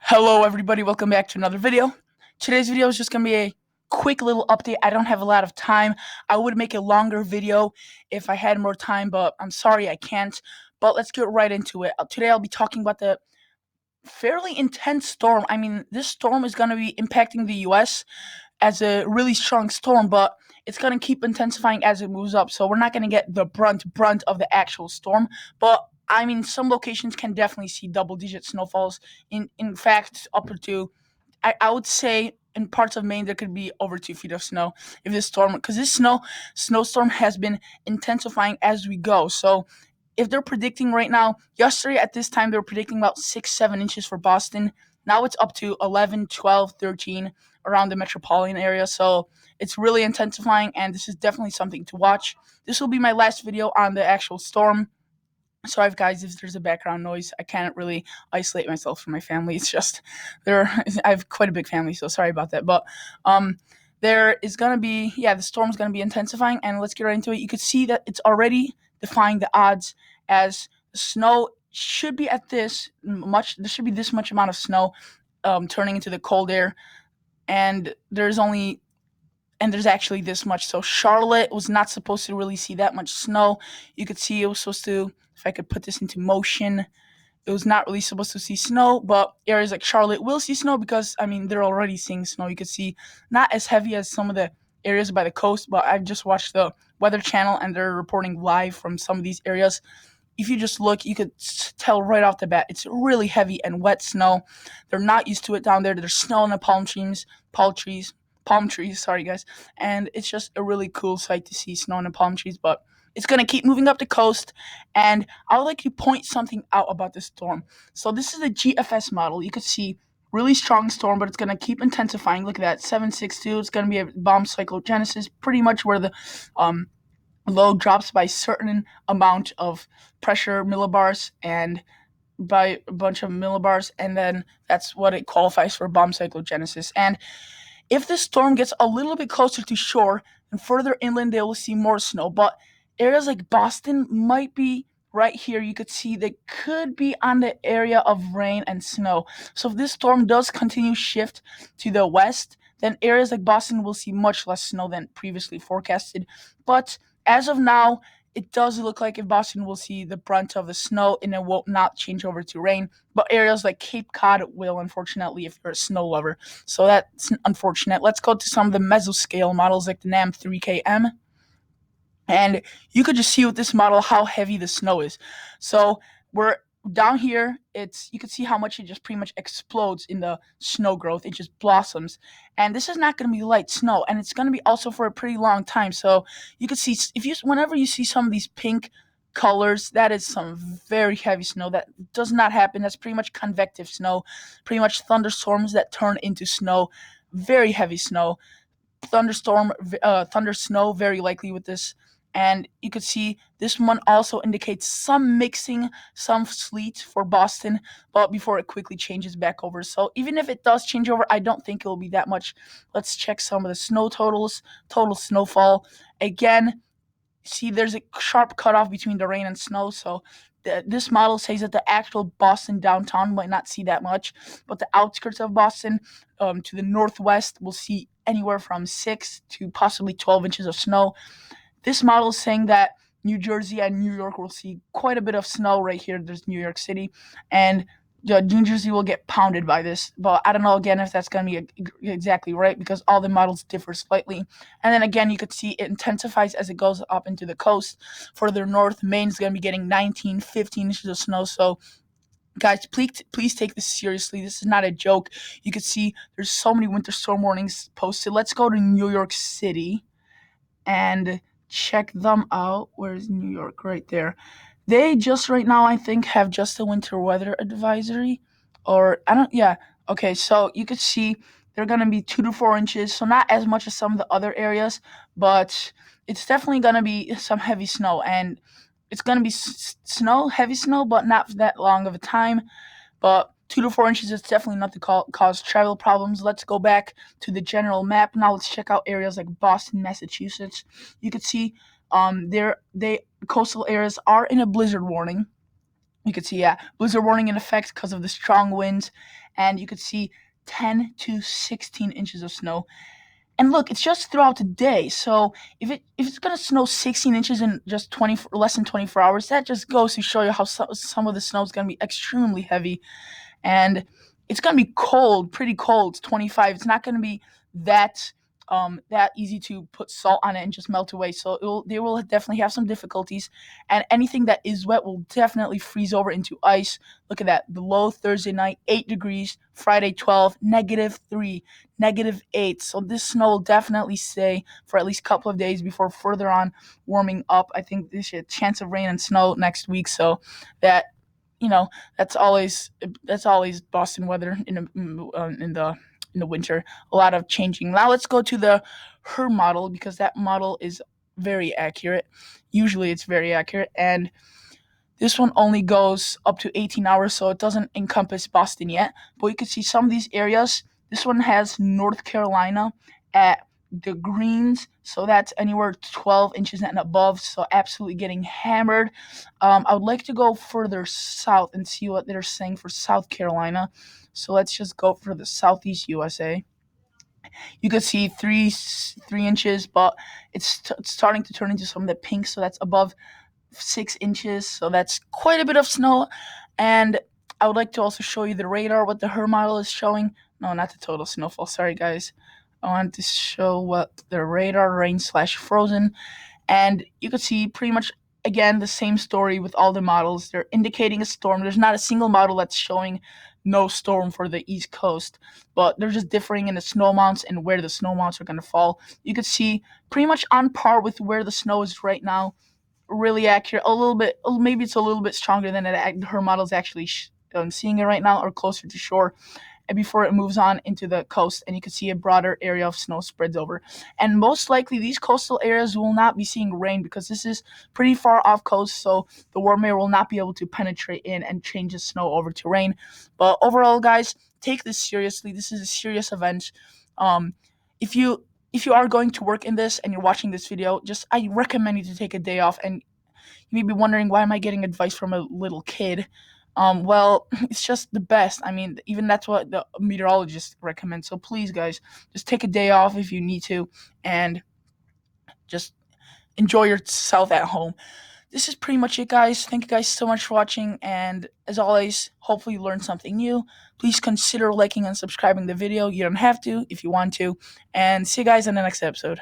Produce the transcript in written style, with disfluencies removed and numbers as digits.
Hello everybody, welcome back to another video. Today's video is just going to be a quick little update. I don't have a lot of time. I would make a longer video if I had more time, but I'm sorry I can't. But let's get right into it. Today I'll be talking about the fairly intense storm. I mean, this storm is going to be impacting the US as a really strong storm, but it's going to keep intensifying as it moves up. So we're not going to get the brunt of the actual storm, but I mean, some locations can definitely see double-digit snowfalls. In fact, up to I would say in parts of Maine there could be over 2 feet of snow if this storm, because this snowstorm has been intensifying as we go. So if they're predicting right now, yesterday at this time they were predicting about 6-7 inches for Boston. Now it's up to 11, 12, 13 around the metropolitan area. So it's really intensifying, and this is definitely something to watch. This will be my last video on the actual storm. Sorry, guys, if there's a background noise. I can't really isolate myself from my family. It's just I have quite a big family, so sorry about that. But there is gonna be the storm's gonna be intensifying, and let's get right into it. You could see that it's already defying the odds, as the snow should be at this much. There should be this much amount of snow turning into the cold air, and there's actually this much. So Charlotte was not supposed to really see that much snow. You could see it was supposed to, if I could put this into motion, it was not really supposed to see snow, but areas like Charlotte will see snow because, I mean, they're already seeing snow. You could see not as heavy as some of the areas by the coast, but I've just watched the Weather Channel and they're reporting live from some of these areas. If you just look, you could tell right off the bat it's really heavy and wet snow. They're not used to it down there. There's snow in the palm trees, sorry guys, and it's just a really cool sight to see snow in the palm trees. But it's going to keep moving up the coast, and I would like to point something out about this storm. So this is a GFS model. You could see really strong storm, but it's going to keep intensifying. Look at that, 762. It's going to be a bomb cyclogenesis, pretty much where the low drops by a certain amount of pressure millibars, and by a bunch of millibars, and then that's what it qualifies for bomb cyclogenesis. And if the storm gets a little bit closer to shore and further inland, they will see more snow. But areas like Boston might be right here. You could see they could be on the area of rain and snow. So if this storm does continue shift to the west, then areas like Boston will see much less snow than previously forecasted. But as of now, it does look like if Boston will see the brunt of the snow and it will not change over to rain. But areas like Cape Cod will, unfortunately, if you're a snow lover. So that's unfortunate. Let's go to some of the mesoscale models like the NAM 3KM. And you could just see with this model how heavy the snow is. So we're down here, you can see how much it just pretty much explodes in the snow growth. It just blossoms. And this is not going to be light snow, and it's going to be also for a pretty long time. So you can see, whenever you see some of these pink colors, that is some very heavy snow. That does not happen. That's pretty much convective snow, pretty much thunderstorms that turn into snow. Very heavy snow. Thunder snow, very likely with this. And you could see this one also indicates some mixing, some sleet for Boston, but before it quickly changes back over. So even if it does change over, I don't think it will be that much. Let's check some of the snow totals, total snowfall. Again, see there's a sharp cutoff between the rain and snow. So this model says that the actual Boston downtown might not see that much, but the outskirts of Boston to the northwest will see anywhere from 6 to possibly 12 inches of snow. This model is saying that New Jersey and New York will see quite a bit of snow right here. There's New York City, and New Jersey will get pounded by this. But I don't know, again, if that's going to be exactly right, because all the models differ slightly. And then again, you could see it intensifies as it goes up into the coast. Further north, Maine's going to be getting 19, 15 inches of snow. So guys, please take this seriously. This is not a joke. You could see there's so many winter storm warnings posted. Let's go to New York City and check them out. Where's New York? Right there. They just right now, I think, have just a winter weather advisory, or I don't. Yeah. Okay. So you could see they're gonna be 2 to 4 inches. So not as much as some of the other areas, but it's definitely gonna be some heavy snow, and it's gonna be heavy snow, but not for that long of a time. But 2 to 4 inches is definitely enough to cause travel problems. Let's go back to the general map. Now let's check out areas like Boston, Massachusetts. You can see coastal areas are in a blizzard warning. You could see, yeah, blizzard warning in effect because of the strong winds, and you could see 10 to 16 inches of snow. And look, it's just throughout the day. So if it's gonna snow 16 inches in just 20 less than 24 hours, that just goes to show you how some of the snow is gonna be extremely heavy, and it's gonna be cold, pretty cold. It's 25. It's not gonna be that that easy to put salt on it and just melt away. So they will definitely have some difficulties, and anything that is wet will definitely freeze over into ice. Look at that. The low Thursday night, 8 degrees. Friday, 12, -3, -8. So this snow will definitely stay for at least a couple of days before further on warming up. I think there's a chance of rain and snow next week. So that, you know, that's always Boston weather in the winter. A lot of changing. Now let's go to the her model, because that model is very accurate. Usually it's very accurate, and this one only goes up to 18 hours, so it doesn't encompass Boston yet. But you can see some of these areas. This one has North Carolina at the greens, so that's anywhere 12 inches and above, so absolutely getting hammered. I would like to go further south and see what they're saying for South Carolina. So let's just go for the southeast USA. You could see 3 inches, but it's starting to turn into some of the pink, so that's above 6 inches, so that's quite a bit of snow. And I would like to also show you the radar, what the her model is showing. No, not the total snowfall. Sorry, guys. I want to show what the radar rain slash frozen, and you can see pretty much again the same story with all the models. They're indicating a storm. There's not a single model that's showing no storm for the East Coast, but they're just differing in the snow amounts and where the snow amounts are going to fall. You could see pretty much on par with where the snow is right now. Really accurate. A little bit, maybe it's a little bit stronger than her model's actually seeing it right now, or closer to shore, and before it moves on into the coast, and you can see a broader area of snow spreads over. And most likely these coastal areas will not be seeing rain, because this is pretty far off coast, so the warm air will not be able to penetrate in and change the snow over to rain. But overall, guys, take this seriously. This is a serious event. um if you if you are going to work in this and you're watching this video, just I recommend you to take a day off. And you may be wondering, why am I getting advice from a little kid? Well, it's just the best. I mean, even that's what the meteorologist recommends. So please, guys, just take a day off if you need to, and just enjoy yourself at home. This is pretty much it, guys. Thank you guys so much for watching, and as always, hopefully you learned something new. Please consider liking and subscribing the video. You don't have to if you want to, and see you guys in the next episode.